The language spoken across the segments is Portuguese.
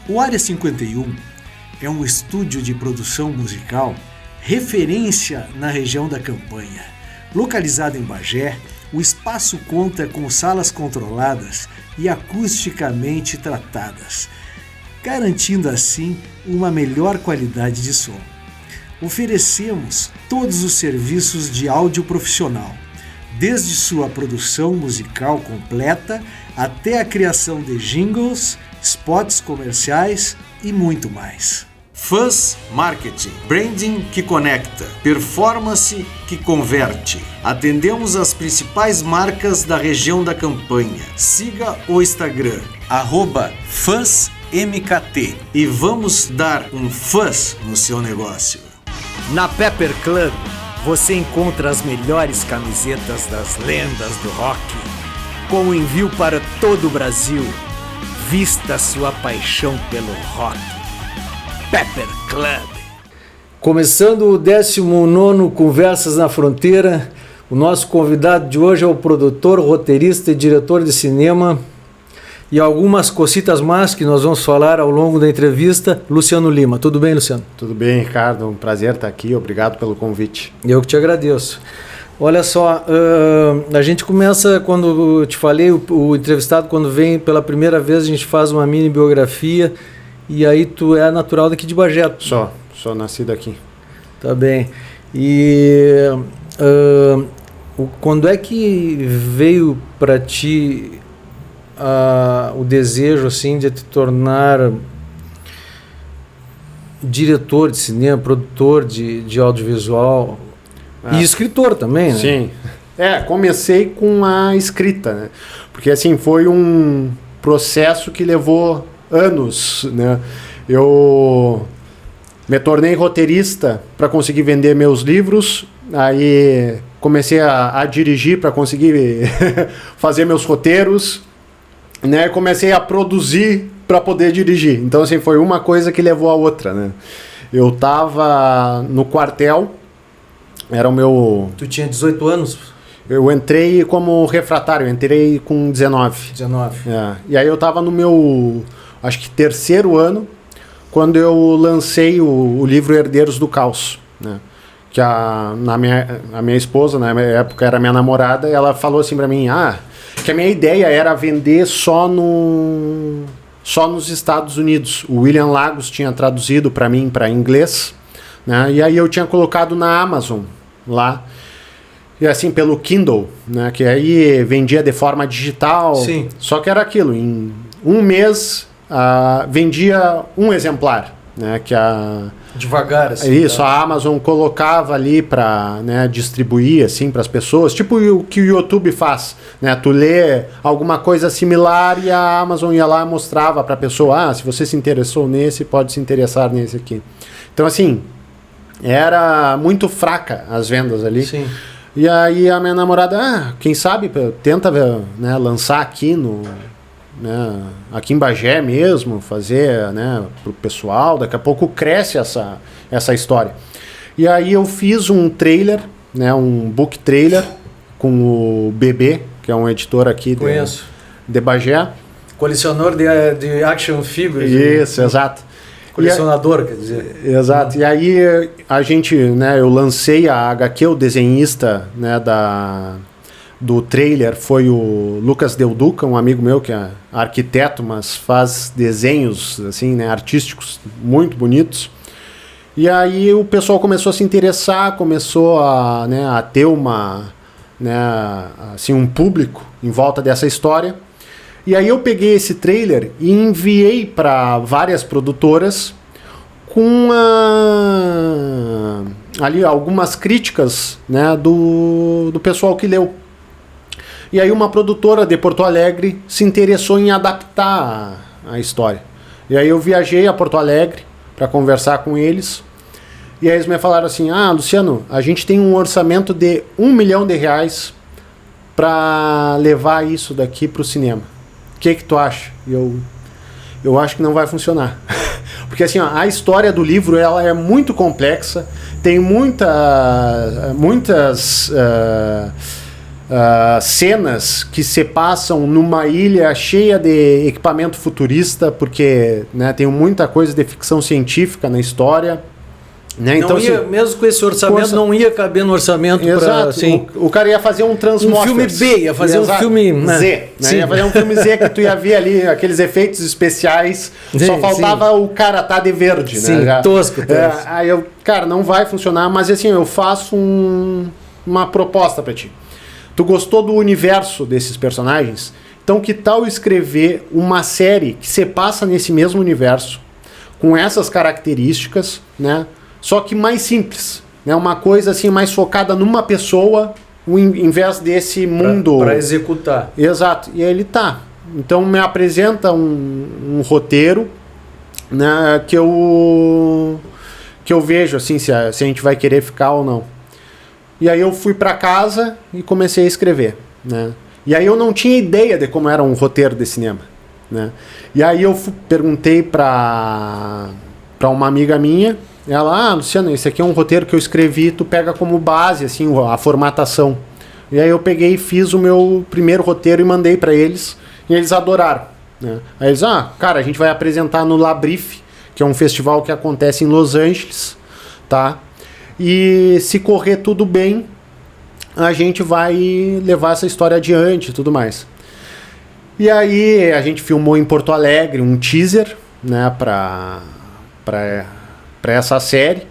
O Área 51 é um estúdio de produção musical referência na região da Campanha. Localizado em Bagé, o espaço conta com salas controladas e acusticamente tratadas, garantindo assim uma melhor qualidade de som. Oferecemos todos os serviços de áudio profissional, desde sua produção musical completa até a criação de jingles, spots comerciais e muito mais. Fuzz Marketing, branding que conecta, performance que converte. Atendemos as principais marcas da região da Campanha. Siga o Instagram, @FuzzMKT, e vamos dar um fuzz no seu negócio. Na Pepper Club, você encontra as melhores camisetas das lendas do rock, com envio para todo o Brasil. Vista sua paixão pelo rock. Pepper Club. Começando o 19º Conversas na Fronteira, o nosso convidado de hoje é o produtor, roteirista e diretor de cinema, e algumas cositas mais que nós vamos falar ao longo da entrevista, Luciano Lima. Tudo bem, Luciano? Tudo bem, Ricardo. Um prazer estar aqui. Obrigado pelo convite. Eu que te agradeço. Olha só, a gente começa, quando eu te falei, o entrevistado, quando vem pela primeira vez, a gente faz uma mini biografia, e aí tu é natural daqui de Bagé. Sou nascido aqui. Tá bem. E quando é que veio para ti o desejo assim de te tornar diretor de cinema, produtor de audiovisual e escritor também, né? Sim. Comecei com a escrita, né? Porque assim, foi um processo que levou anos, né? Eu me tornei roteirista para conseguir vender meus livros, aí comecei a dirigir para conseguir fazer meus roteiros, né? Comecei a produzir para poder dirigir. Então assim, foi uma coisa que levou a outra, né? Eu tava no quartel, era o meu... Tu tinha 18 anos? Eu entrei como refratário, entrei com 19. 19. E aí eu tava no meu, acho que terceiro ano, quando eu lancei o livro Herdeiros do Caos, né? Que a minha esposa, na época era minha namorada, ela falou assim pra mim, que a minha ideia era vender só nos Estados Unidos. O William Lagos tinha traduzido para mim para inglês, né? E aí eu tinha colocado na Amazon lá, e assim pelo Kindle, né? Que aí vendia de forma digital. Sim. Só que era aquilo, em um mês vendia um exemplar, né? Devagar, assim. Isso, tá? A Amazon colocava ali para, né, distribuir assim para as pessoas, tipo o que o YouTube faz, né? Tu lê alguma coisa similar e a Amazon ia lá e mostrava para a pessoa, se você se interessou nesse, pode se interessar nesse aqui. Então assim, era muito fraca as vendas ali. Sim. E aí a minha namorada, quem sabe, tenta, né, lançar aqui aqui em Bagé mesmo, fazer, né, pro pessoal, daqui a pouco cresce essa história. E aí eu fiz um trailer, né, um book trailer com o Bebê, que é um editor aqui de Bagé. Colecionador de action figures. Isso, exato. Colecionador, quer dizer. Exato. E aí a gente, né, eu lancei a HQ, o desenhista, né, do trailer foi o Lucas Del Duca, um amigo meu que é arquiteto, mas faz desenhos assim, né, artísticos muito bonitos. E aí o pessoal começou a se interessar, começou a ter um público em volta dessa história. E aí eu peguei esse trailer e enviei para várias produtoras com ali algumas críticas, né, do pessoal que leu. E aí uma produtora de Porto Alegre se interessou em adaptar a história. E aí eu viajei a Porto Alegre para conversar com eles. E aí eles me falaram assim, Luciano, a gente tem um orçamento de R$1 milhão para levar isso daqui para o cinema. O que tu acha? E eu acho que não vai funcionar. Porque assim, a história do livro ela é muito complexa, tem muitas cenas que se passam numa ilha cheia de equipamento futurista, porque, né, tem muita coisa de ficção científica na história. Né? Então, ia, mesmo com esse orçamento, não ia caber no orçamento. Exato. Assim, o cara ia fazer um Transmorphers. Um filme B, ia fazer um filme Z. Né? Ia fazer um filme Z que tu ia ver ali aqueles efeitos especiais. Sim, só faltava o cara tá de verde. Sim, né? tosco. Aí eu, cara, não vai funcionar, mas assim, eu faço uma proposta pra ti. Tu gostou do universo desses personagens? Então que tal escrever uma série que se passa nesse mesmo universo, com essas características, né? Só que mais simples, né? Uma coisa assim mais focada numa pessoa, em vez desse mundo... Para executar. Exato, e aí ele tá. Então me apresenta um roteiro, né? Que eu vejo assim, se a gente vai querer ficar ou não. E aí eu fui para casa e comecei a escrever, né? E aí eu não tinha ideia de como era um roteiro de cinema, né? E aí eu perguntei para uma amiga minha, ela, Luciano, esse aqui é um roteiro que eu escrevi, tu pega como base, assim, a formatação. E aí eu peguei e fiz o meu primeiro roteiro e mandei para eles, e eles adoraram, né? Aí eles, cara, a gente vai apresentar no Labrief, que é um festival que acontece em Los Angeles, tá? E se correr tudo bem, a gente vai levar essa história adiante e tudo mais. E aí a gente filmou em Porto Alegre um teaser, né, para essa série.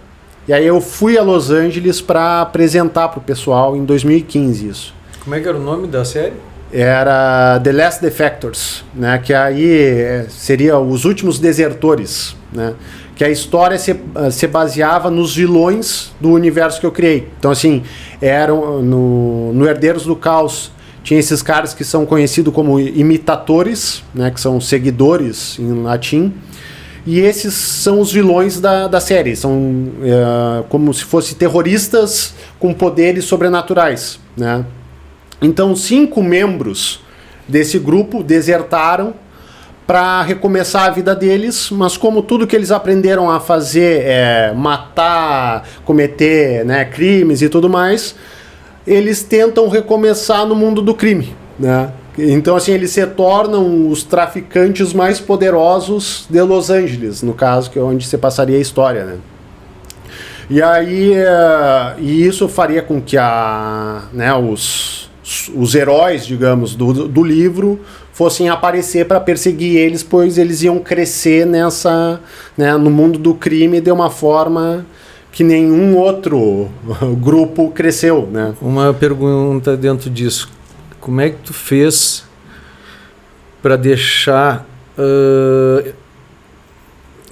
E aí eu fui a Los Angeles para apresentar pro pessoal em 2015 isso. Como é que era o nome da série? Era The Last Defectors, né, que aí seria Os Últimos Desertores, né, que a história se baseava nos vilões do universo que eu criei. Então assim, eram no Herdeiros do Caos, tinha esses caras que são conhecidos como imitadores, né, que são seguidores em latim. E esses são os vilões da série. São como se fossem terroristas com poderes sobrenaturais, né? Então 5 membros desse grupo desertaram para recomeçar a vida deles, mas como tudo que eles aprenderam a fazer é matar, cometer, né, crimes e tudo mais, eles tentam recomeçar no mundo do crime, né? Então, assim, eles se tornam os traficantes mais poderosos de Los Angeles, no caso, que é onde se passaria a história, né? E aí, e isso faria com que os heróis, digamos, do livro fossem aparecer para perseguir eles, pois eles iam crescer no mundo do crime de uma forma que nenhum outro grupo cresceu, né? Uma pergunta dentro disso. Como é que tu fez para deixar,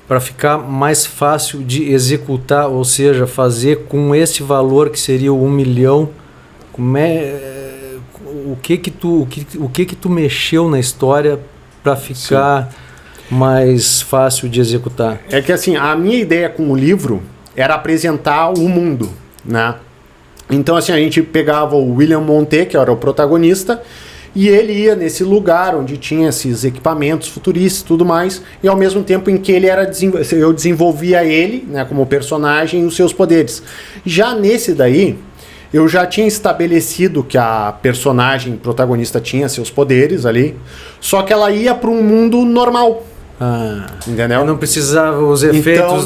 para ficar mais fácil de executar, ou seja, fazer com esse valor que seria o 1 milhão? O que que tu mexeu na história para ficar mais fácil de executar? É que assim, a minha ideia com o livro era apresentar o mundo, né? Então assim, a gente pegava o William Monte, que era o protagonista, e ele ia nesse lugar onde tinha esses equipamentos futuristas e tudo mais, e ao mesmo tempo em que eu desenvolvia ele, né, como personagem e os seus poderes. Já nesse daí, eu já tinha estabelecido que a personagem protagonista tinha seus poderes ali, só que ela ia para um mundo normal. Entendeu? Não precisava os efeitos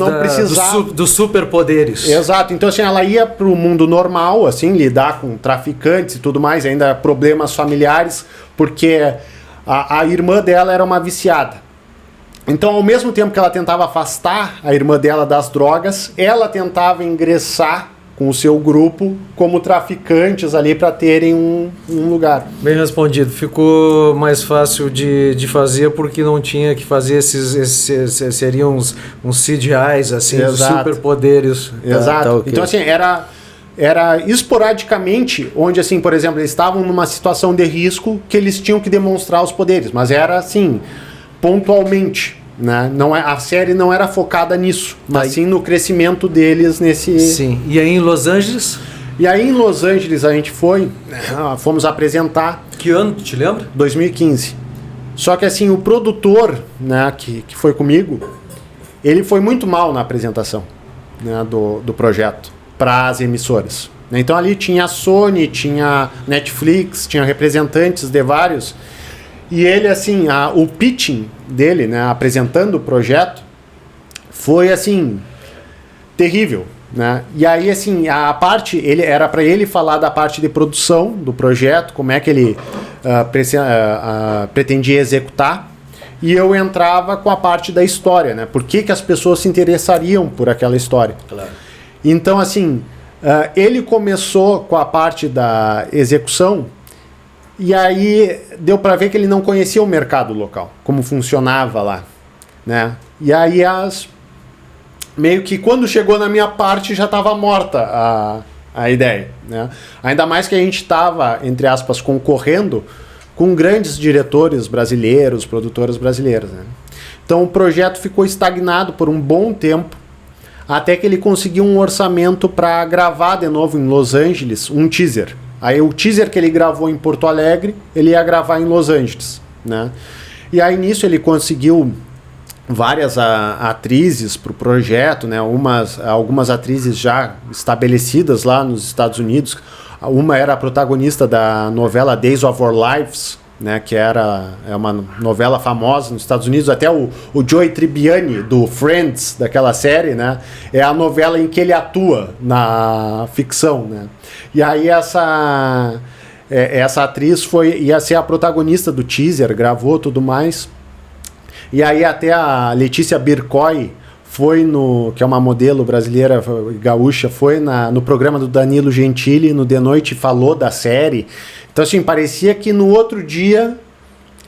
dos superpoderes. Exato. Então assim, ela ia para o mundo normal, assim, lidar com traficantes e tudo mais, ainda problemas familiares, porque a irmã dela era uma viciada. Então, ao mesmo tempo que ela tentava afastar a irmã dela das drogas, ela tentava ingressar com o seu grupo como traficantes ali para terem um lugar. Bem respondido. Ficou mais fácil de fazer porque não tinha que fazer seriam uns CGIs assim, os superpoderes. Exato. Okay. Então assim, era esporadicamente onde assim, por exemplo, eles estavam numa situação de risco que eles tinham que demonstrar os poderes, mas era assim, pontualmente. Né? A série não era focada nisso, mas sim no crescimento deles nesse... Sim. E aí em Los Angeles? E aí em Los Angeles a gente fomos apresentar... Que ano, tu te lembra? 2015. Só que assim, o produtor, né, que foi comigo, ele foi muito mal na apresentação, né, do projeto para as emissoras. né? Então ali tinha a Sony, tinha Netflix, tinha representantes de vários. E ele, assim, o pitching dele, né, apresentando o projeto, foi, assim, terrível, né? E aí, assim, a parte, era para ele falar da parte de produção do projeto, como é que ele pretendia executar, e eu entrava com a parte da história, né? Por que as pessoas se interessariam por aquela história? Claro. Então, assim, ele começou com a parte da execução, e aí deu para ver que ele não conhecia o mercado local, como funcionava lá, né? E aí meio que quando chegou na minha parte já estava morta a ideia, né? Ainda mais que a gente estava, entre aspas, concorrendo com grandes diretores brasileiros, produtoras brasileiras, né? Então o projeto ficou estagnado por um bom tempo, até que ele conseguiu um orçamento para gravar de novo em Los Angeles um teaser. Aí o teaser que ele gravou em Porto Alegre, ele ia gravar em Los Angeles, né? E aí nisso ele conseguiu várias atrizes para o projeto, né? Algumas atrizes já estabelecidas lá nos Estados Unidos. Uma era a protagonista da novela Days of Our Lives, né? Que é uma novela famosa nos Estados Unidos. Até o Joey Tribbiani, do Friends, daquela série, né? É a novela em que ele atua na ficção, né? E aí essa atriz ia ser a protagonista do teaser, gravou tudo mais. E aí até a Letícia Bircoy que é uma modelo brasileira gaúcha, foi no programa do Danilo Gentili, no De Noite, falou da série. Então, assim, parecia que no outro dia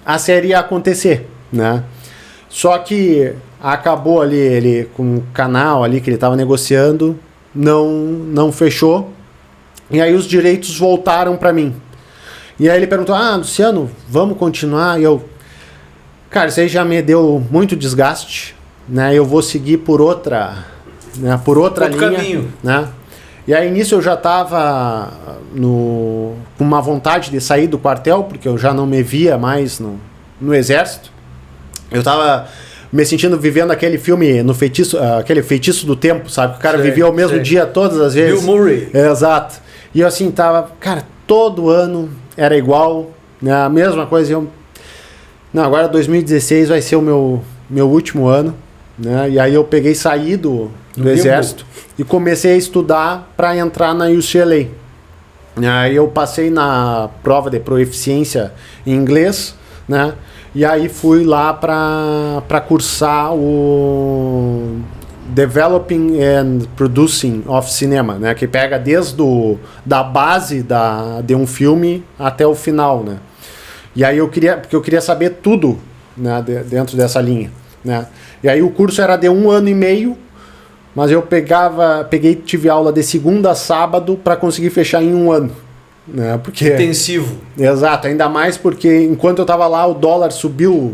a série ia acontecer, né? Só que acabou ali, ele com o canal ali que ele estava negociando, não fechou. E aí os direitos voltaram para mim. E aí ele perguntou, Luciano, vamos continuar? E eu, cara, isso aí já me deu muito desgaste, né? Eu vou seguir por outra linha, caminho, né? E aí nisso eu já estava com uma vontade de sair do quartel, porque eu já não me via mais no exército. Eu estava me sentindo vivendo aquele filme aquele Feitiço do Tempo, sabe? O cara vivia o mesmo dia todas as vezes. Bill Murray. Exato. E eu assim tava, cara, todo ano era igual, né? A mesma coisa. Agora 2016 vai ser o meu último ano, né? E aí eu saí do exército e comecei a estudar para entrar na UCLA. Aí eu passei na prova de proficiência em inglês, né? E aí fui lá para cursar o Developing and Producing of Cinema, né? Que pega desde da base de um filme até o final, né? E aí porque eu queria saber tudo, né, dentro dessa linha, né? E aí o curso era de 1 ano e meio, mas eu tive aula de segunda a sábado para conseguir fechar em 1 ano, né? Porque intensivo. Exato, ainda mais porque enquanto eu estava lá o dólar subiu,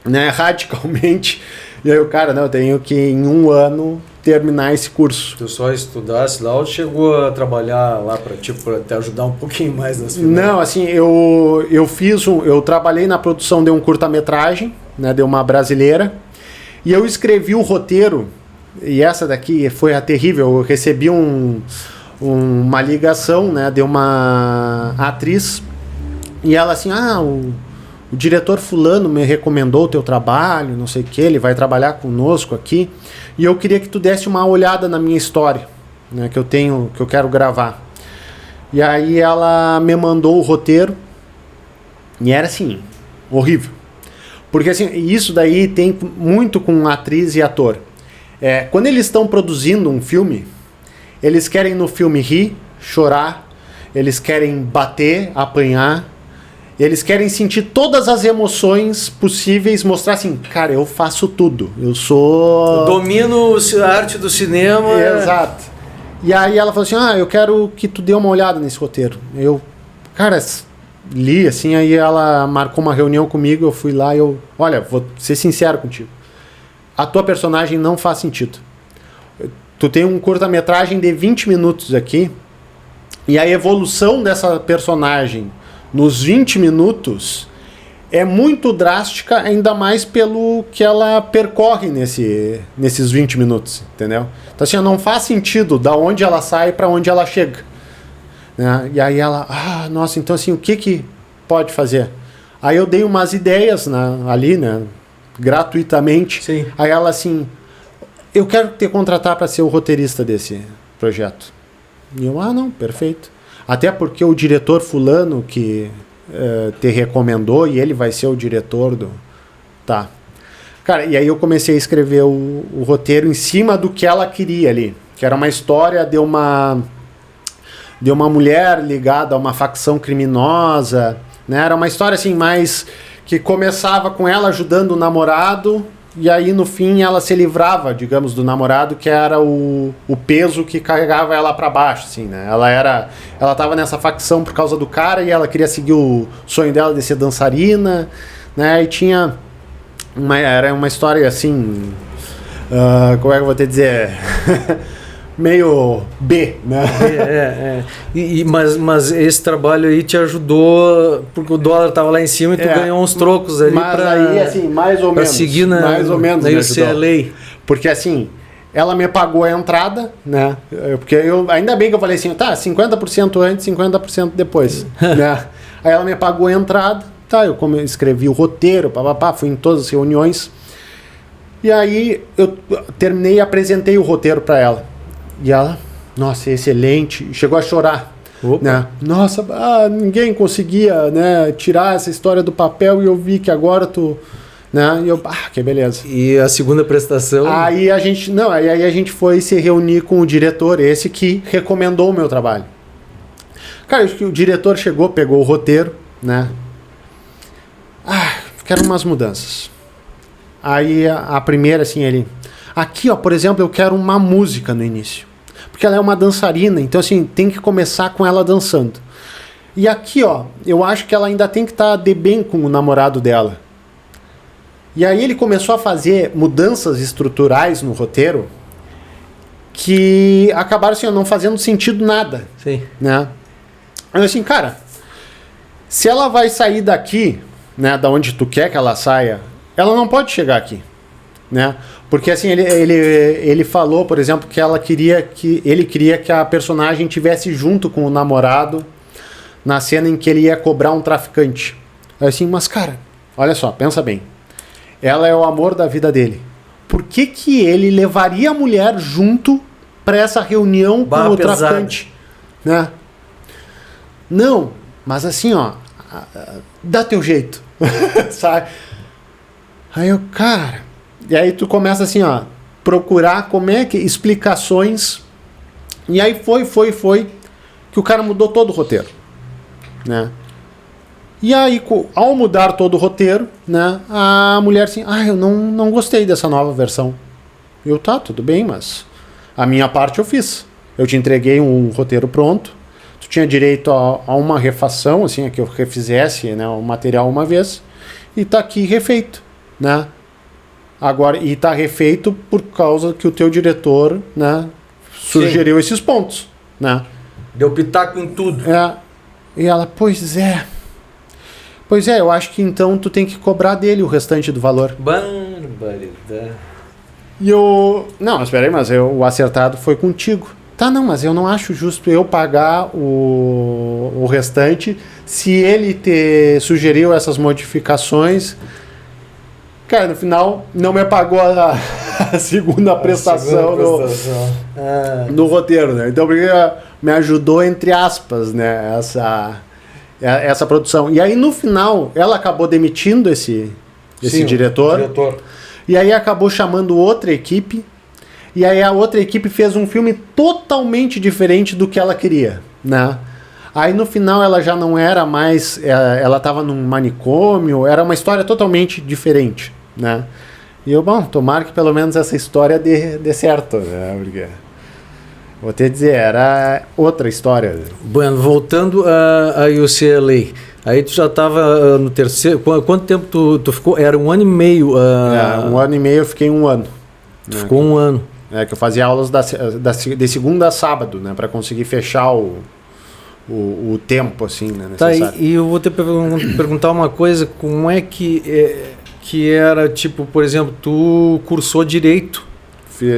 né, radicalmente. E aí o cara, eu tenho que em 1 ano terminar esse curso. Tu só estudasse lá ou chegou a trabalhar lá para te ajudar um pouquinho mais nas finanças? Não, assim, eu trabalhei na produção de um curta-metragem, né, de uma brasileira, e eu escrevi o roteiro, e essa daqui foi a terrível. Eu recebi uma ligação, né, de uma atriz, e ela assim, o diretor fulano me recomendou o teu trabalho, não sei o que, ele vai trabalhar conosco aqui, e eu queria que tu desse uma olhada na minha história, né, que eu quero gravar. E aí ela me mandou o roteiro, e era assim, horrível. Porque assim, isso daí tem muito com atriz e ator. Quando eles estão produzindo um filme, eles querem no filme rir, chorar, eles querem bater, apanhar, eles querem sentir todas as emoções possíveis, mostrar assim, cara, eu faço tudo, eu domino a arte do cinema. Exato. E aí ela falou assim, eu quero que tu dê uma olhada nesse roteiro. Eu, cara, li assim, aí ela marcou uma reunião comigo, eu fui lá e olha, vou ser sincero contigo, a tua personagem não faz sentido. Tu tem um curta-metragem de 20 minutos aqui, e a evolução dessa personagem nos 20 minutos é muito drástica, ainda mais pelo que ela percorre nesses 20 minutos, entendeu? Então assim, não faz sentido da onde ela sai para onde ela chega, né? E aí ela, nossa, então assim, o que pode fazer? Aí eu dei umas ideias, né, ali, né, gratuitamente. Sim. Aí ela assim, eu quero te contratar para ser o roteirista desse projeto. E eu, não, perfeito. Até porque o diretor fulano que te recomendou e ele vai ser o diretor do... Tá. Cara, e aí eu comecei a escrever o roteiro em cima do que ela queria ali. Que era uma história de uma mulher ligada a uma facção criminosa, né? Era uma história assim, mais... que começava com ela ajudando o namorado... E aí, no fim, ela se livrava, digamos, do namorado, que era o peso que carregava ela para baixo, assim, né? Ela tava nessa facção por causa do cara e ela queria seguir o sonho dela de ser dançarina, né? E tinha... Era uma história, assim... como é que eu vou te dizer? Meio B, né? Mas esse trabalho aí te ajudou porque o dólar tava lá em cima e tu ganhou uns trocos ali. Mas aí, assim, mais ou menos. Seguir na UCLA. Porque assim, ela me pagou a entrada, né? Porque ainda bem que eu falei assim, tá, 50% antes, 50% depois, né? Aí ela me pagou a entrada, tá, eu escrevi o roteiro, fui em todas as reuniões. E aí eu terminei e apresentei o roteiro para ela. E ela, nossa, excelente, chegou a chorar, né? Nossa, ninguém conseguia, né, tirar essa história do papel e eu vi que agora tu, né? E eu, que beleza. E a segunda prestação? Aí a gente foi se reunir com o diretor, esse que recomendou o meu trabalho. Cara, acho que o diretor chegou, pegou o roteiro, né? Quero umas mudanças. Aí a primeira, assim, ele... Aqui, ó, por exemplo, eu quero uma música no início. Porque ela é uma dançarina, então assim, tem que começar com ela dançando. E aqui, ó, eu acho que ela ainda tem que estar de bem com o namorado dela. E aí ele começou a fazer mudanças estruturais no roteiro que acabaram assim, não fazendo sentido nada. Sim. Né? Eu assim, cara, se ela vai sair daqui, né, da onde tu quer que ela saia, ela não pode chegar aqui. Né? Porque assim, ele falou, por exemplo, que ele queria que a personagem tivesse junto com o namorado na cena em que ele ia cobrar um traficante. Assim, mas cara, olha só, pensa bem. Ela é o amor da vida dele. Por que ele levaria a mulher junto para essa reunião com o traficante? Né? Não, mas assim, ó, dá teu jeito. Sabe? Aí eu, cara... E aí tu começa assim, ó, procurar explicações. E aí foi que o cara mudou todo o roteiro, né? E aí, ao mudar todo o roteiro, né, a mulher assim, eu não gostei dessa nova versão. Eu, tá, tudo bem, mas a minha parte eu fiz. Eu te entreguei um roteiro pronto, tu tinha direito a uma refação, assim, a que eu refizesse, né, o material uma vez, e tá aqui refeito, né? Agora, e tá refeito por causa que o teu diretor, né, sugeriu esses pontos, né? Deu pitaco em tudo. E ela, pois é, eu acho que então tu tem que cobrar dele o restante do valor. Barbaridade. E eu, não, mas peraí, mas o acertado foi contigo. Tá, não, mas eu não acho justo eu pagar o restante se ele te sugeriu essas modificações. Cara, no final, não me pagou a segunda prestação no roteiro, né? Então, porque me ajudou, entre aspas, né? Essa produção. E aí, no final, ela acabou demitindo esse diretor. E aí, acabou chamando outra equipe. E aí, a outra equipe fez um filme totalmente diferente do que ela queria, né? Aí, no final, ela já não era mais... Ela estava num manicômio. Era uma história totalmente diferente, né? E eu, tomara que pelo menos essa história dê certo, né? Porque, vou te dizer, era outra história. Bueno, voltando a UCLA. Aí tu já estava no terceiro... Quanto tempo tu ficou? Era 1 ano e meio. 1 ano e meio eu fiquei 1 ano. Tu ficou 1 ano. Que eu fazia aulas de segunda a sábado, né? Para conseguir fechar o o tempo, assim, né, necessário. Tá, e eu vou te perguntar uma coisa, como é que era, tipo, por exemplo, tu cursou Direito.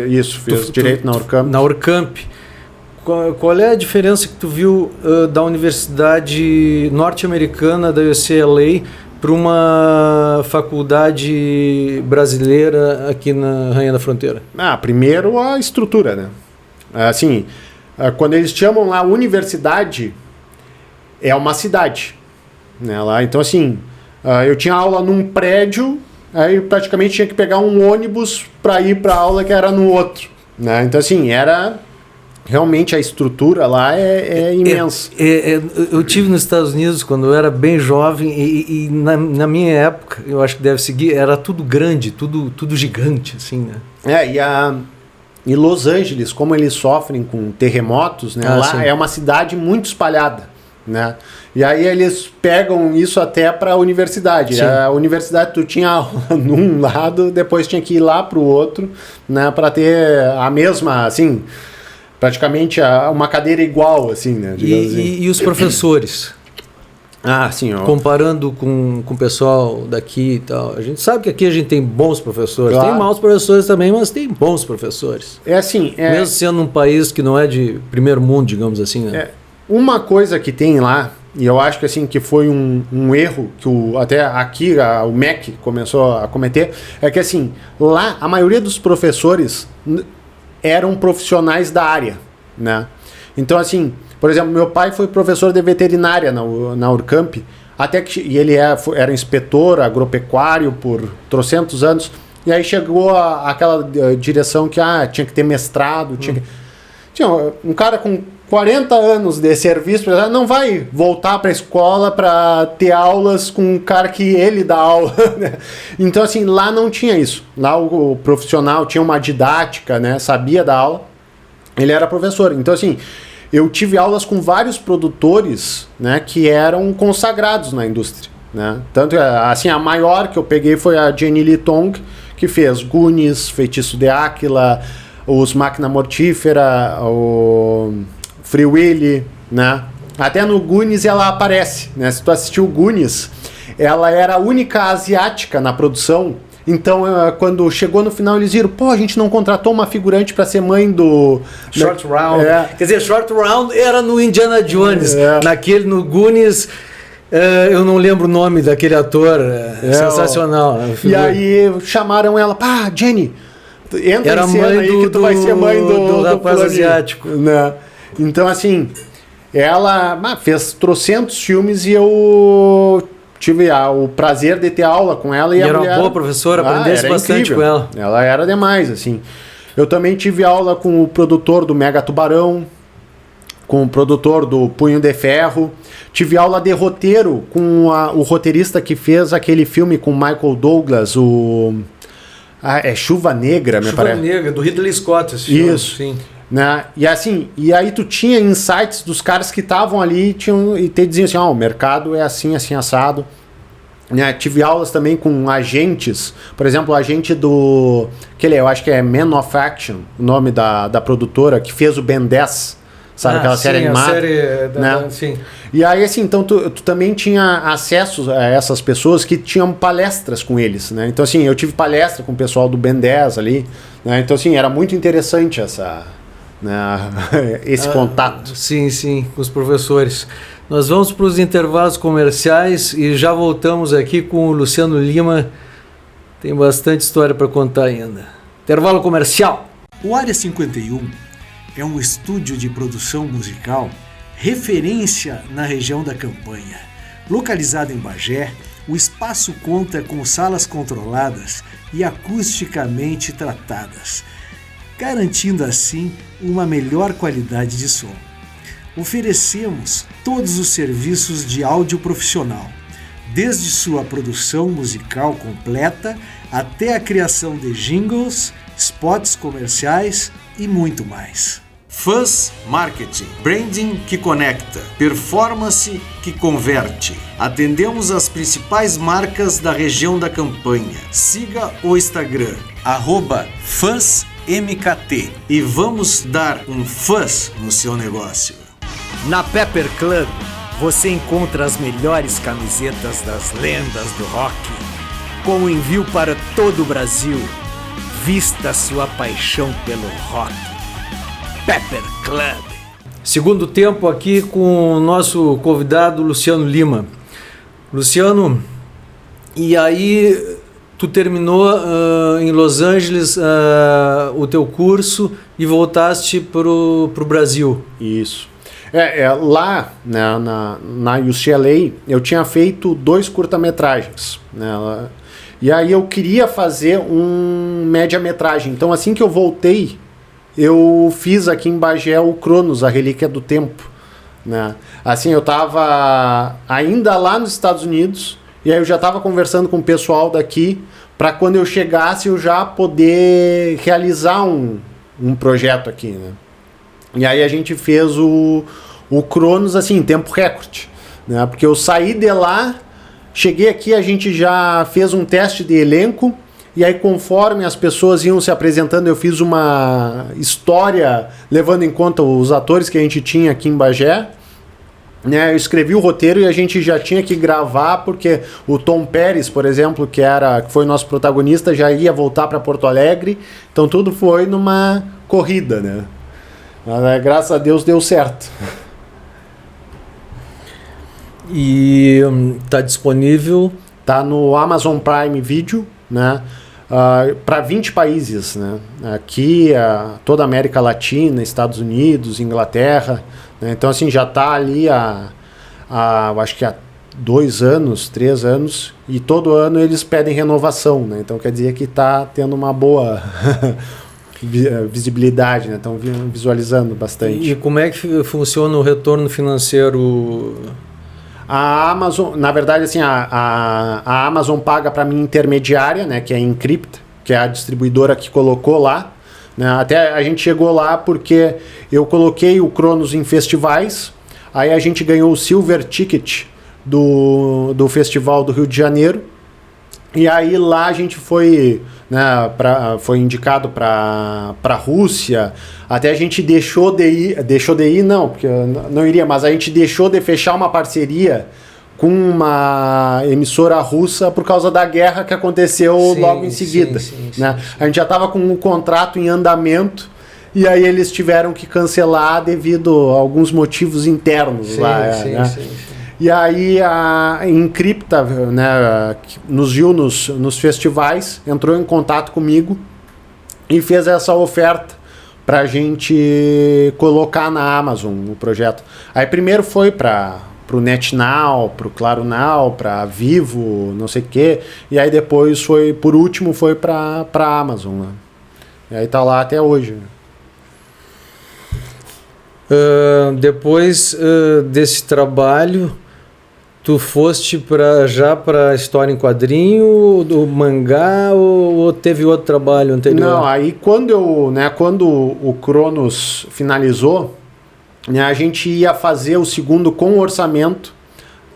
Isso, fiz Direito na Urcamp. Na Urcamp. Qual é a diferença que tu viu da Universidade Norte-Americana, da UCLA, para uma faculdade brasileira aqui na Rainha da Fronteira? Primeiro a estrutura, né? Assim, quando eles chamam lá universidade, é uma cidade, né? Lá, então, assim, eu tinha aula num prédio, aí praticamente tinha que pegar um ônibus para ir para a aula que era no outro, né? Então, assim, era... Realmente a estrutura lá é imensa. Eu tive nos Estados Unidos quando eu era bem jovem e na minha época, eu acho que deve seguir, era tudo grande, tudo gigante, assim, né? E Los Angeles, como eles sofrem com terremotos, né? Lá sim. É uma cidade muito espalhada, né? E aí eles pegam isso até para a universidade. Sim. A universidade tu tinha aula num lado, depois tinha que ir lá para o outro, né? Para ter a mesma, assim... Praticamente uma cadeira igual, assim, né? E os professores? Sim. Comparando com o pessoal daqui e tal. A gente sabe que aqui a gente tem bons professores. Claro. Tem maus professores também, mas tem bons professores. Mesmo sendo um país que não é de primeiro mundo, digamos assim, né? Uma coisa que tem lá, e eu acho que assim que foi um erro que até aqui o MEC começou a cometer, é que assim, lá a maioria dos professores... eram profissionais da área, né? Então, assim, por exemplo, meu pai foi professor de veterinária na Urcamp, e ele era inspetor agropecuário por trocentos anos, e aí chegou aquela direção que tinha que ter mestrado, tinha um cara com 40 anos de serviço, não vai voltar para a escola para ter aulas com um cara que ele dá aula, né? Então, assim, lá não tinha isso. Lá o profissional tinha uma didática, né? Sabia dar aula. Ele era professor. Então, assim, eu tive aulas com vários produtores, né? Que eram consagrados na indústria, né? Tanto, assim, a maior que eu peguei foi a Jenny Lee Tong, que fez Goonies, Feitiço de Áquila, os Máquina Mortífera, o... Free Willy, né? Até no Goonies ela aparece, né? Se tu assistiu o Goonies, ela era a única asiática na produção. Então, quando chegou no final, eles viram, a gente não contratou uma figurante para ser mãe do... Short Round. Quer dizer, Short Round era no Indiana Jones. No Goonies... eu não lembro o nome daquele ator. Sensacional. E aí chamaram ela, Jenny, entra era em cena mãe aí que tu vai ser mãe do rapaz asiático. Né? Então, assim, ela fez trocentos filmes e eu tive o prazer de ter aula com ela. E era uma boa professora, aprendesse bastante incrível. Com ela. Ela era demais, assim. Eu também tive aula com o produtor do Mega Tubarão, com o produtor do Punho de Ferro. Tive aula de roteiro com o roteirista que fez aquele filme com Michael Douglas, é Chuva Negra, me parece. Chuva Negra, do Ridley Scott. Isso. Sim. Né? E aí tu tinha insights dos caras que estavam ali e te diziam assim, o mercado é assim, assim, assado. Né? Tive aulas também com agentes, por exemplo, o agente do... eu acho que é Man of Action, o nome da produtora, que fez o Ben 10, sabe? Aquela série animada. Né? Sim. E aí, assim, então tu também tinha acesso a essas pessoas que tinham palestras com eles, né? Então, assim, eu tive palestra com o pessoal do Ben 10 ali, né? Então, assim, era muito interessante esse contato. Sim, com os professores. Nós vamos para os intervalos comerciais e já voltamos aqui com o Luciano Lima. Tem bastante história para contar ainda. Intervalo comercial. O Área 51 é um estúdio de produção musical referência na região da Campanha. Localizado em Bagé, o espaço conta com salas controladas e acusticamente tratadas, garantindo assim uma melhor qualidade de som. Oferecemos todos os serviços de áudio profissional, desde sua produção musical completa até a criação de jingles, spots comerciais e muito mais. Fuzz Marketing, branding que conecta, performance que converte. Atendemos as principais marcas da região da Campanha. Siga o Instagram, @FuzzMKT, e vamos dar um fuzz no seu negócio. Na Pepper Club, você encontra as melhores camisetas das lendas do rock, com envio para todo o Brasil. Vista sua paixão pelo rock. Pepper Club. Segundo tempo aqui com o nosso convidado Luciano Lima. Luciano, e aí tu terminou em Los Angeles o teu curso e voltaste pro Brasil. Isso. Lá, né, na UCLA, eu tinha feito 2 curta-metragens, né, e aí eu queria fazer um média-metragem. Então, assim que eu voltei, eu fiz aqui em Bagé o Cronos, a Relíquia do Tempo, né. Assim, eu estava ainda lá nos Estados Unidos, e aí eu já estava conversando com o pessoal daqui, para quando eu chegasse eu já poder realizar um projeto aqui, né. E aí a gente fez o Cronos assim, em tempo recorde, né? Porque eu saí de lá, cheguei aqui, a gente já fez um teste de elenco, e aí conforme as pessoas iam se apresentando, eu fiz uma história levando em conta os atores que a gente tinha aqui em Bagé, né? Eu escrevi o roteiro e a gente já tinha que gravar, porque o Tom Pérez, por exemplo, que foi nosso protagonista, já ia voltar para Porto Alegre, então tudo foi numa corrida, né? Mas, graças a Deus deu certo. E tá disponível? Tá no Amazon Prime Video, né? Para 20 países, né? Aqui, toda a América Latina, Estados Unidos, Inglaterra, né? Então assim, já tá ali acho que há 2 anos, 3 anos, e todo ano eles pedem renovação, né? Então quer dizer que tá tendo uma boa visibilidade, né? Estão visualizando bastante. E como é que funciona o retorno financeiro? A Amazon, na verdade, assim, a Amazon paga para mim intermediária, né? Que é a Encrypt, que é a distribuidora que colocou lá, né? Até a gente chegou lá porque eu coloquei o Cronos em festivais, aí a gente ganhou o Silver Ticket do Festival do Rio de Janeiro. E aí lá a gente foi, né, foi indicado para a Rússia, até a gente deixou de ir não, porque não iria, mas a gente deixou de fechar uma parceria com uma emissora russa por causa da guerra que aconteceu logo em seguida. Né? A gente já estava com um contrato em andamento, e aí eles tiveram que cancelar devido a alguns motivos internos lá. Né? E aí a Encripta, né, nos viu nos festivais, entrou em contato comigo e fez essa oferta para a gente colocar na Amazon o projeto. Aí primeiro foi para o NetNow, para o Claro Now, para Vivo, não sei o quê, e aí depois por último foi para a Amazon. Né? E aí tá lá até hoje. Depois desse trabalho, tu foste já para história em quadrinho, do mangá, ou teve outro trabalho anterior? Não, aí quando o Cronos finalizou, né, a gente ia fazer o segundo com o orçamento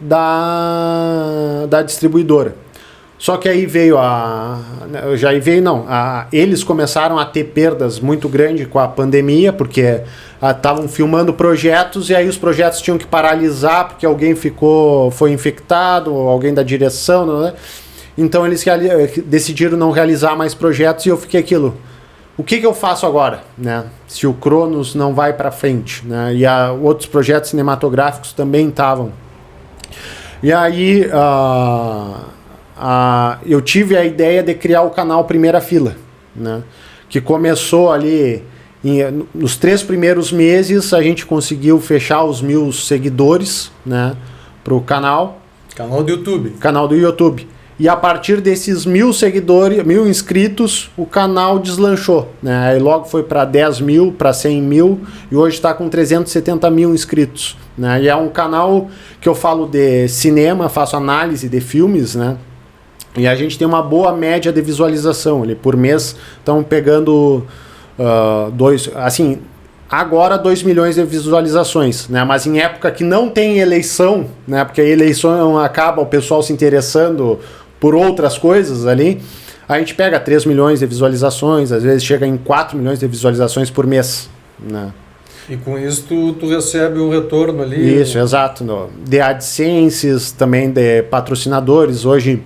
da distribuidora. Só que aí eles começaram a ter perdas muito grandes com a pandemia, porque estavam filmando projetos e aí os projetos tinham que paralisar porque alguém foi infectado, ou alguém da direção, né? Então eles decidiram não realizar mais projetos e eu fiquei aquilo. O que eu faço agora, né? Se o Cronos não vai para frente, né? E outros projetos cinematográficos também estavam. E aí eu tive a ideia de criar o canal Primeira Fila, né? Que começou ali nos 3 primeiros meses, a gente conseguiu fechar os 1000 seguidores, né, para o canal. Canal do YouTube. Canal do YouTube. E a partir desses 1000 seguidores, 1000 inscritos, o canal deslanchou, né? Aí logo foi para 10 mil, para 100 mil, e hoje está com 370 mil inscritos, né? E é um canal que eu falo de cinema, faço análise de filmes, né? E a gente tem uma boa média de visualização. Ali por mês estão pegando agora 2 milhões de visualizações, né? Mas em época que não tem eleição, né? Porque a eleição acaba o pessoal se interessando por outras coisas ali, a gente pega 3 milhões de visualizações, às vezes chega em 4 milhões de visualizações por mês, né? E com isso tu recebe o retorno ali? Isso, exato. De AdSense, também de patrocinadores. Hoje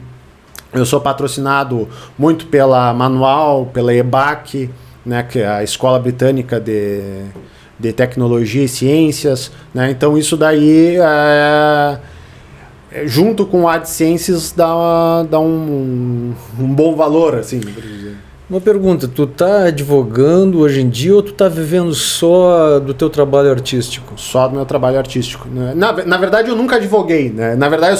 eu sou patrocinado muito pela Manual, pela EBAC, né, que é a Escola Britânica de Tecnologia e Ciências, né? Então isso daí, junto com o AdSense, dá um bom valor, assim, por dizer. Uma pergunta, tu tá advogando hoje em dia ou tu tá vivendo só do teu trabalho artístico? Só do meu trabalho artístico. Na verdade, eu nunca advoguei, né? Na verdade,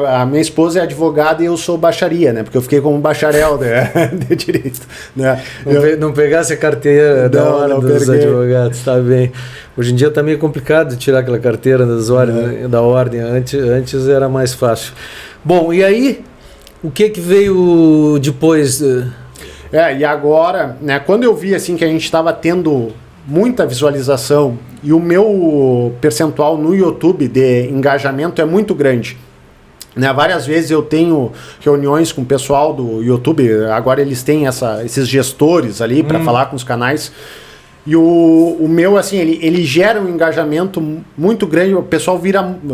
a minha esposa é advogada e eu sou bacharia, né? Porque eu fiquei como bacharel de direito, né? Não pegasse a carteira da ordem dos advogados, tá bem. Hoje em dia tá meio complicado tirar aquela carteira da ordem, antes era mais fácil. Bom, e aí, o que veio depois? E agora, né, quando eu vi assim que a gente estava tendo muita visualização e o meu percentual no YouTube de engajamento é muito grande, né, várias vezes eu tenho reuniões com o pessoal do YouTube, agora eles têm esses gestores ali para falar com os canais, e o meu, assim, ele gera um engajamento muito grande, o pessoal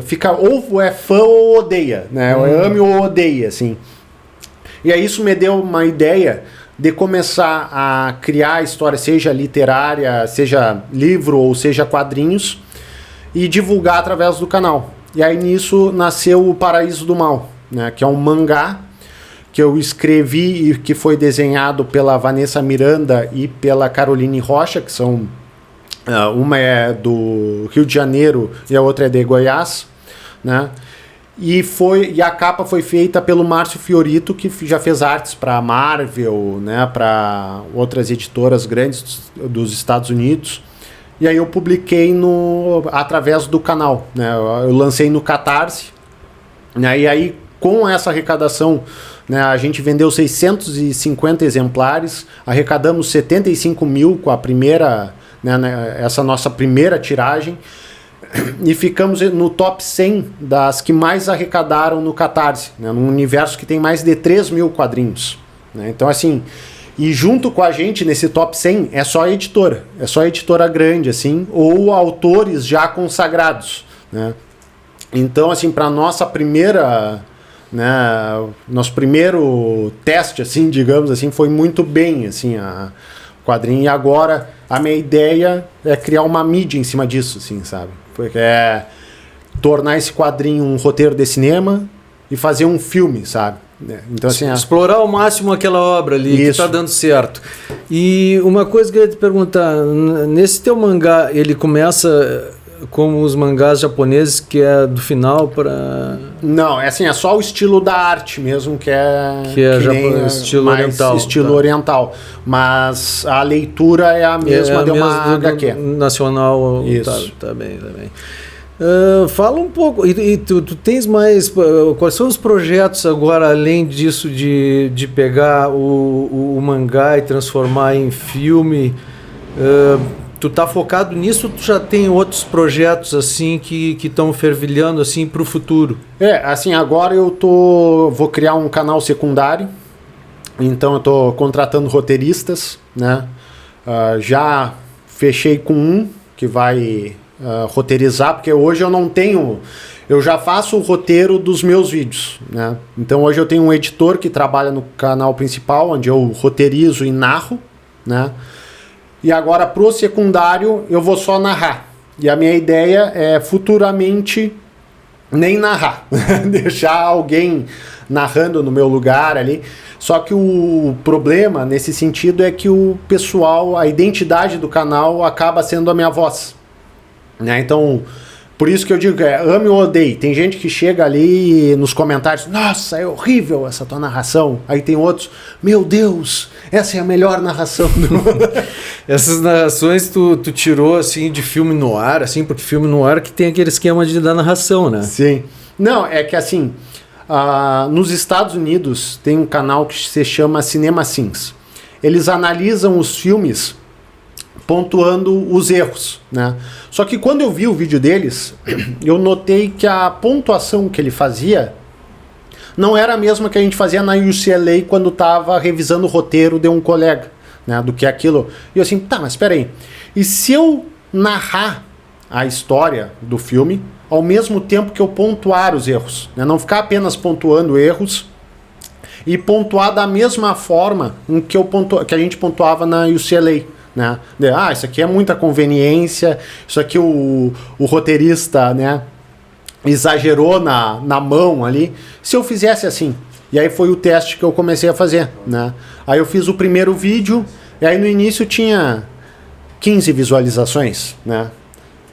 fica ou é fã ou odeia, né, ame ou odeia, assim. E aí isso me deu uma ideia de começar a criar história, seja literária, seja livro ou seja quadrinhos, e divulgar através do canal. E aí nisso nasceu o Paraíso do Mal, né, que é um mangá que eu escrevi e que foi desenhado pela Vanessa Miranda e pela Caroline Rocha, que são uma é do Rio de Janeiro e a outra é de Goiás, né? E a capa foi feita pelo Márcio Fiorito, que já fez artes para a Marvel, né, para outras editoras grandes dos Estados Unidos. E aí eu publiquei através do canal, né? Eu lancei no Catarse, né? E aí com essa arrecadação, né, a gente vendeu 650 exemplares, arrecadamos 75 mil com a primeira, né, essa nossa primeira tiragem. E ficamos no top 100 das que mais arrecadaram no Catarse, né, num universo que tem mais de 3 mil quadrinhos, né? Então, assim, e junto com a gente nesse top 100 é só editora grande, assim, ou autores já consagrados, né? Então, assim, para nossa primeira, né, nosso primeiro teste, assim, digamos assim, foi muito bem, assim, o quadrinho. E agora a minha ideia é criar uma mídia em cima disso, assim, sabe? Porque é tornar esse quadrinho um roteiro de cinema e fazer um filme, sabe? Então, assim, explorar ao máximo aquela obra ali. Isso. Que está dando certo. E uma coisa que eu ia te perguntar, nesse teu mangá, ele começa como os mangás japoneses, que é do final para... Não, é assim, é só o estilo da arte mesmo, que é estilo oriental. Estilo oriental. Mas a leitura é a mesma de uma HQ. Nacional. Isso. Tá bem. Fala um pouco, e tu tens mais, quais são os projetos agora, além disso de pegar o mangá e transformar em filme? Tu tá focado nisso ou tu já tem outros projetos assim que estão fervilhando assim para o futuro? Assim, agora vou criar um canal secundário, então eu tô contratando roteiristas, né? Já fechei com um que vai roteirizar, porque hoje eu já faço o roteiro dos meus vídeos, né? Então hoje eu tenho um editor que trabalha no canal principal, onde eu roteirizo e narro, né? E agora pro secundário eu vou só narrar. E a minha ideia é futuramente nem narrar, deixar alguém narrando no meu lugar ali. Só que o problema nesse sentido é que o pessoal, a identidade do canal acaba sendo a minha voz, né? Então, por isso que eu digo, ame ou odeie. Tem gente que chega ali nos comentários, nossa, é horrível essa tua narração. Aí tem outros, meu Deus, essa é a melhor narração do mundo. Essas narrações tu tirou assim de filme noir, assim, porque filme noir que tem aquele esquema da narração, né? Sim. Não, é que assim, nos Estados Unidos tem um canal que se chama Cinema Sins. Eles analisam os filmes pontuando os erros, né? Só que quando eu vi o vídeo deles, eu notei que a pontuação que ele fazia não era a mesma que a gente fazia na UCLA quando estava revisando o roteiro de um colega, né? Do que aquilo. E eu assim, tá, mas espera aí. E se eu narrar a história do filme ao mesmo tempo que eu pontuar os erros, né? Não ficar apenas pontuando erros e pontuar da mesma forma em que, que a gente pontuava na UCLA, né? Isso aqui é muita conveniência, isso aqui o roteirista, né, exagerou na mão ali. Se eu fizesse assim, e aí foi o teste que eu comecei a fazer, né? Aí eu fiz o primeiro vídeo, e aí no início tinha 15 visualizações, né?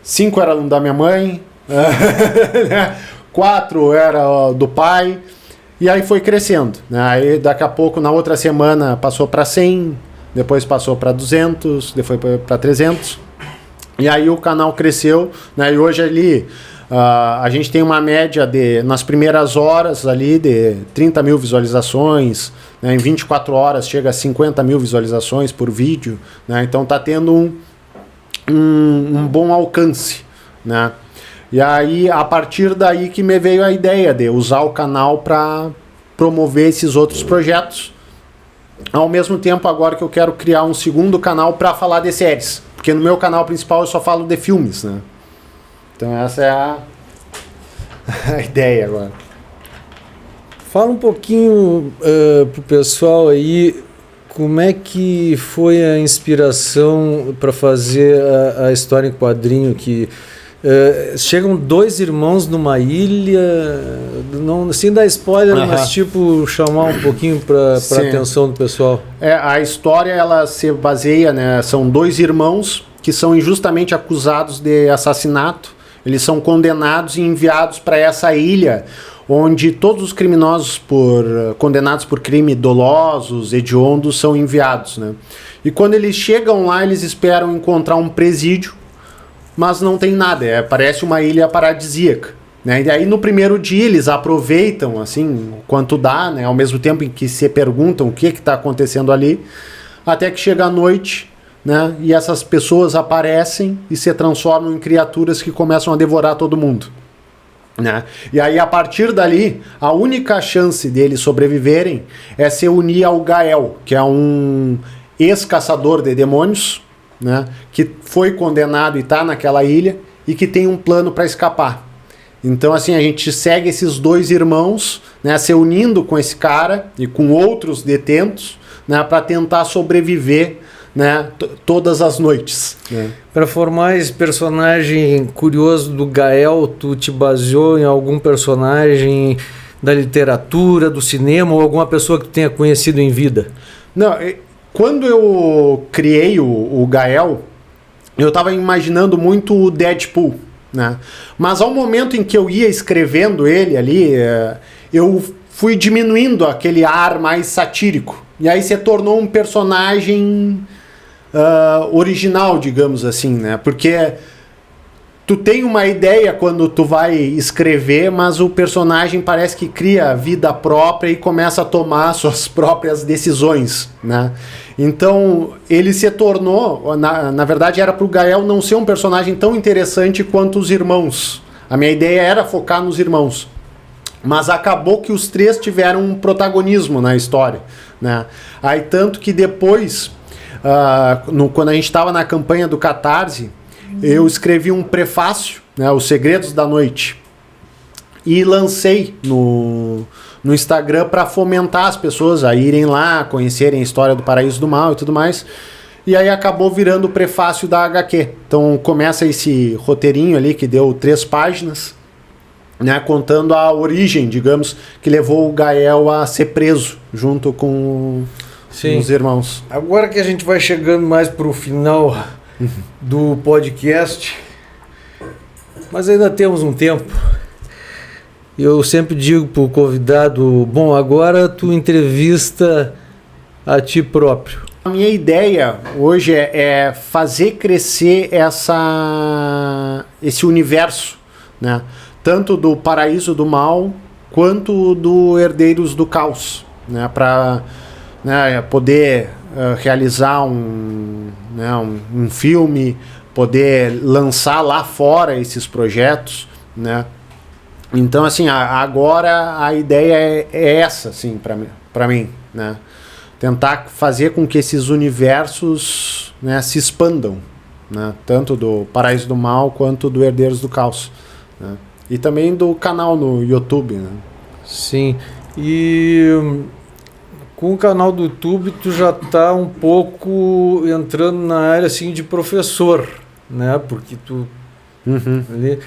5 era da minha mãe, 4 era do pai, e aí foi crescendo, né? Aí daqui a pouco, na outra semana, passou para 100, depois passou para 200, depois para 300, e aí o canal cresceu, né? E hoje ali a gente tem uma média nas primeiras horas ali de 30 mil visualizações, né? Em 24 horas chega a 50 mil visualizações por vídeo, né? Então tá tendo um bom alcance, né? E aí, a partir daí que me veio a ideia de usar o canal para promover esses outros projetos. Ao mesmo tempo, agora que eu quero criar um segundo canal para falar de séries. Porque no meu canal principal eu só falo de filmes, né? Então essa é a ideia agora. Fala um pouquinho pro pessoal aí, como é que foi a inspiração para fazer a história em quadrinho que... chegam 2 irmãos numa ilha, não, sem dar spoiler, mas tipo chamar um pouquinho para atenção do pessoal. A história ela se baseia, né? São 2 irmãos que são injustamente acusados de assassinato. Eles são condenados e enviados para essa ilha, onde todos os criminosos condenados por crime dolosos, hediondos, são enviados, né? E quando eles chegam lá, eles esperam encontrar um presídio, mas não tem nada, parece uma ilha paradisíaca, né? E aí no primeiro dia eles aproveitam assim quanto dá, né? Ao mesmo tempo em que se perguntam o que está acontecendo ali, até que chega a noite, né? E essas pessoas aparecem e se transformam em criaturas que começam a devorar todo mundo, né? E aí a partir dali a única chance deles sobreviverem é se unir ao Gael, que é um ex-caçador de demônios, né, que foi condenado e está naquela ilha e que tem um plano para escapar. Então assim a gente segue esses 2 irmãos, né, se unindo com esse cara e com outros detentos, né, para tentar sobreviver, né, todas as noites, né. Para formar esse personagem curioso do Gael, tu te baseou em algum personagem da literatura, do cinema ou alguma pessoa que tu tenha conhecido em vida? Não, quando eu criei o Gael, eu estava imaginando muito o Deadpool, né? Mas ao momento em que eu ia escrevendo ele ali, eu fui diminuindo aquele ar mais satírico. E aí se tornou um personagem original, digamos assim, né? Porque tu tem uma ideia quando tu vai escrever, mas o personagem parece que cria vida própria e começa a tomar suas próprias decisões, né? Então, ele se tornou... Na verdade, era pro Gael não ser um personagem tão interessante quanto os irmãos. A minha ideia era focar nos irmãos. Mas acabou que os 3 tiveram um protagonismo na história, né? Aí, tanto que depois, quando a gente estava na campanha do Catarse, eu escrevi um prefácio, né, Os Segredos da Noite, e lancei no Instagram para fomentar as pessoas a irem lá, conhecerem a história do Paraíso do Mal e tudo mais. E aí acabou virando o prefácio da HQ. Então começa esse roteirinho ali que deu 3 páginas, né, contando a origem, digamos, que levou o Gael a ser preso junto com os irmãos. Agora que a gente vai chegando mais para o final do podcast, mas ainda temos um tempo. Eu sempre digo para o convidado, bom, agora tu entrevista a ti próprio. A minha ideia hoje é fazer crescer esse universo, né? Tanto do Paraíso do Mal quanto do Herdeiros do Caos, né? Para, né, poder realizar um filme, poder lançar lá fora esses projetos, né? Então, assim, agora a ideia é essa, assim, para mim, né? Tentar fazer com que esses universos, né, se expandam, né? Tanto do Paraíso do Mal quanto do Herdeiros do Caos, né? E também do canal no YouTube, né? Sim. E com o canal do YouTube tu já tá um pouco entrando na área assim de professor, né? Porque tu ali,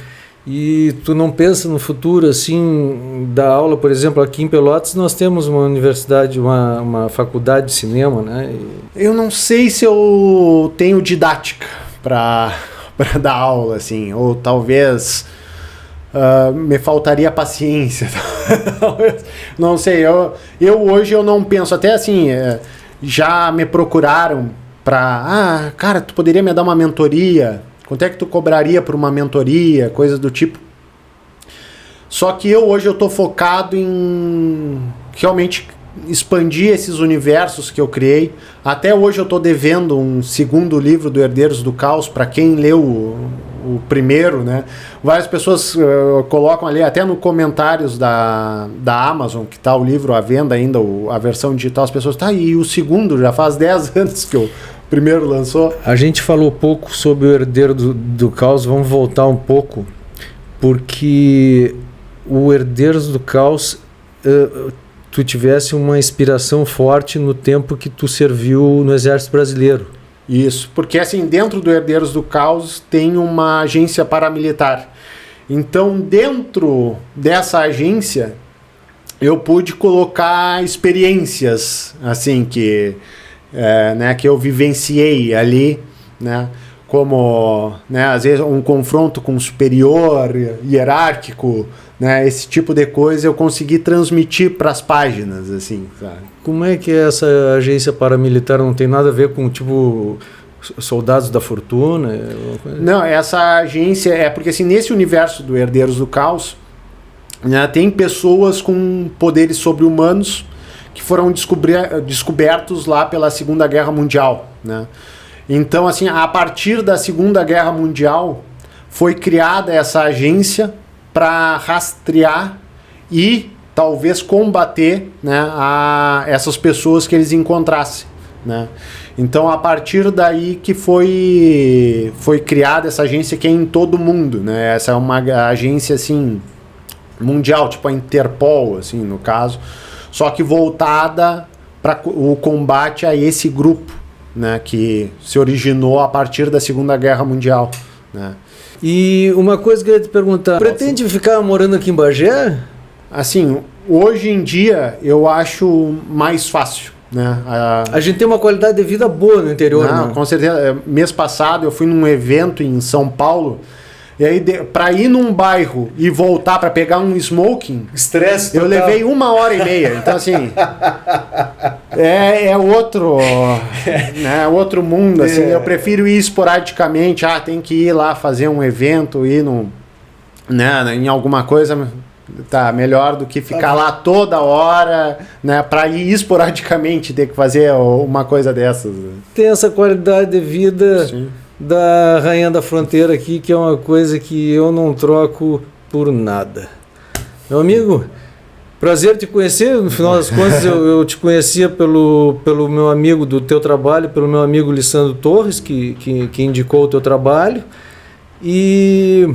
e tu não pensa no futuro assim da aula, por exemplo, aqui em Pelotas nós temos uma universidade, uma faculdade de cinema, né? Eu não sei se eu tenho didática para dar aula, assim, ou talvez me faltaria paciência. Não sei, eu hoje eu não penso, até assim, já me procuraram para, cara, tu poderia me dar uma mentoria? Quanto é que tu cobraria por uma mentoria? Coisas do tipo. Só que hoje eu tô focado em realmente expandir esses universos que eu criei. Até hoje eu tô devendo um segundo livro do Herdeiros do Caos para quem leu o primeiro, né? Várias pessoas colocam ali, até no comentários da Amazon, que tá o livro à venda ainda, a versão digital, as pessoas, tá, e o segundo já faz 10 anos que eu primeiro lançou. A gente falou pouco sobre o Herdeiro do Caos, vamos voltar um pouco, porque o Herdeiros do Caos, tu tivesse uma inspiração forte no tempo que tu serviu no Exército Brasileiro. Isso, porque assim, dentro do Herdeiros do Caos tem uma agência paramilitar. Então, dentro dessa agência, eu pude colocar experiências, assim, que eu vivenciei ali, né, como, né, às vezes um confronto com o superior, hierárquico, né, esse tipo de coisa eu consegui transmitir para as páginas, assim, sabe? Como é que essa agência paramilitar não tem nada a ver com, tipo, Soldados da Fortuna? Não, essa agência é porque, assim, nesse universo do Herdeiros do Caos, né, tem pessoas com poderes sobre-humanos que foram descobertos lá pela Segunda Guerra Mundial, né? Então, assim, a partir da Segunda Guerra Mundial foi criada essa agência para rastrear e talvez combater, né, essas pessoas que eles encontrassem, né? Então, a partir daí que foi criada essa agência que é em todo mundo, né? Essa é uma agência assim mundial, tipo a Interpol, assim, no caso, só que voltada para o combate a esse grupo, né, que se originou a partir da Segunda Guerra Mundial, né? E uma coisa que eu ia te perguntar, pretende ficar morando aqui em Bagé? Assim, hoje em dia eu acho mais fácil, né? A gente tem uma qualidade de vida boa no interior, não, né? Com certeza. Mês passado eu fui num evento em São Paulo, e aí para ir num bairro e voltar para pegar um smoking, estresse eu levei 1h30. Então, assim, é outro, né, outro mundo, assim. Eu prefiro ir esporadicamente, tem que ir lá fazer um evento, ir né, em alguma coisa, tá melhor do que ficar lá toda hora, né, para ir esporadicamente ter que fazer uma coisa dessas. Tem essa qualidade de vida. Sim. Da Rainha da Fronteira aqui, que é uma coisa que eu não troco por nada. Meu amigo, prazer te conhecer. No final das contas, eu te conhecia pelo meu amigo do teu trabalho, pelo meu amigo Lissandro Torres, que indicou o teu trabalho. E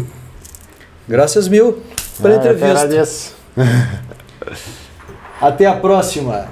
graças mil pela entrevista. Eu agradeço. Até a próxima.